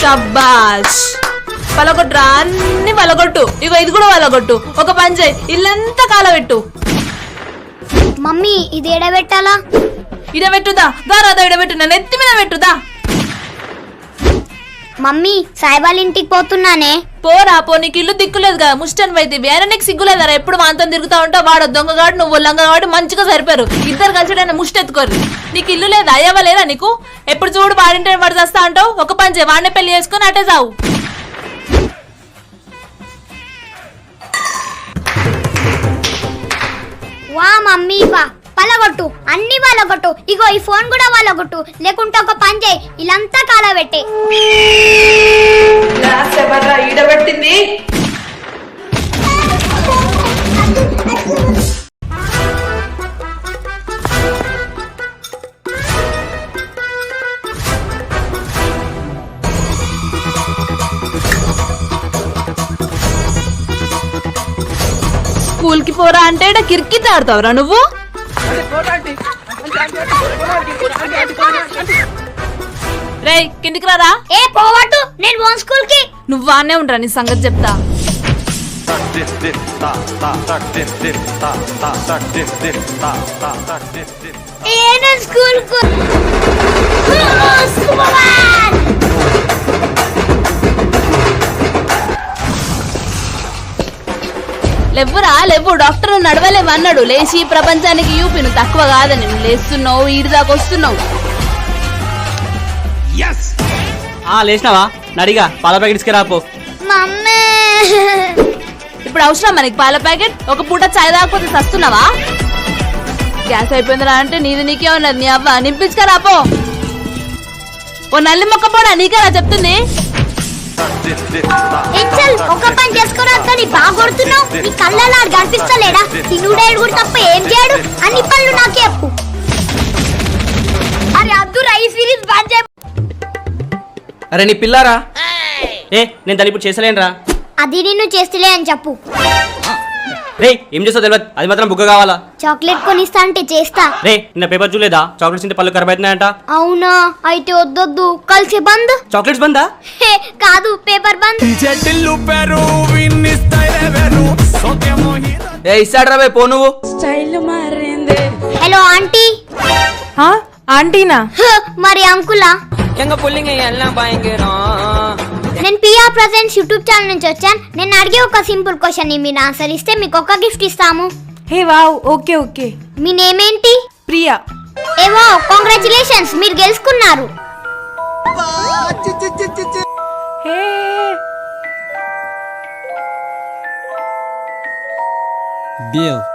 షబ్బాష్ పలగొట్టురా అన్ని పలగొట్టు ఇగో ఇది కూడా పలగొట్టు ఒక పని చేయి ఇల్లంతా కాలబెట్టు మమ్మీ ఇది ఎడబెట్టాలా ఇడబెట్టుదా దారాదా ఇడబెట్టు నన్ను ఎత్తి మీద పెట్టుదా మమ్మీ సాయిబాల్ ఇంటికి పోతున్నానే పోరా పో నీకు ఇల్లు దిక్కులేదు కదా ముస్టన్ అయితే వేరే నీకు సిగ్గులేదరా ఎప్పుడు మాంతం తిరుగుతా ఉంటావు వాడు దొంగగాడు నువ్వు లంగగాడు మంచిగా సరిపోరు ఇద్దరు కలిసి ముష్టి ఎత్తుకోరు నీకు ఇల్లు లేదా అయ్యవ లేదా నీకు ఎప్పుడు చూడు వాడింటే వాడు చేస్తా అంటావు ఒక పని చేయి వాడిని పెళ్లి చేసుకుని అటే చావు వా మమ్మీ వా పలగొట్టు అన్ని పలగొట్టు ఇగో ఈ ఫోన్ కూడా పలగొట్టు లేకుంటే ఒక పని చేయి ఇలంతా కాలబెట్టే ఈడబెట్టింది స్కూల్ కి పోరా అంటే కిరికిట్ ఆడతావురా నువ్వు రే కిందికి రారా ఏ పోవట్టు నేను పోన్ స్కూల్ కి నువ్వు వానే ఉంటా నీ సంగతి చెప్తా స్కూల్ కు లేవురా లేవు డాక్టర్ నడవలేవు అన్నాడు లేచి ప్రపంచానికి యూపిను తక్కువ కాదని నువ్వు లేస్తున్నావు ఈడి దాకా వస్తున్నావు లేచినావా నడిగా పాల ప్యాకెట్స్కి రాపో మమ్మీ ఇప్పుడు అవసరం మనకి పాల ప్యాకెట్ ఒక పూట చాయ్ తాగకపోతే సస్తున్నావా గ్యాస్ అయిపోయిందిరా అంటే నీది నీకే ఉన్నది నీ అవ్వ నింపించుకరాపో ఓ నల్లి మొక్క పోడా నీకేనా చెప్తుంది ఒక పని చేసుకోవడంతో నీ బాగా కొడుతున్నావు నీ కళ్ళలో కనిపిస్తలేడా తినుడేడు కూడా తప్ప ఏం చేయడు అన్ని పనులు నాకే చెప్పు అరే అద్దు రైస్ సిరీస్ బాగా చెప్పు అరే నీ పిల్లారా నేను దాన్ని ఇప్పుడు చేసలేనురా అది నిన్ను చేస్తలే అని చెప్పు రే ఏం చేస్తావు తెలియదు అది మాత్రం బుక్క కావాలా చాక్లెట్ కొనిస్తా అంటే చేస్తా రే నిన్న పేపర్ చూడలేదా చాక్లెట్స్ తింటే పళ్ళు ఖరాబ్ అవుతున్నాయంట అవునా అయితే వద్దొద్దు కలిసి బంద్ చాక్లెట్స్ బందా కాదు పేపర్ బంద్ ఇస్తాడ్రా బే పో నువ్వు హలో ఆంటీ ఆంటీనా మరి అంకులా నేను పియా ప్రెజెంట్స్ యూట్యూబ్ ఛానల్ నుంచి వచ్చాను నేను అడిగే ఒక సింపుల్ క్వశ్చన్ ని మీరు ఆన్సర్ ఇస్తే మీకు ఒక గిఫ్ట్ ఇస్తాము హే వావ్ ఓకే ఓకే మీ నేమ్ ఏంటి ప్రియా ఏవో కంగ్రాచులేషన్స్ మీరు గెలుచుకున్నారు హే Bill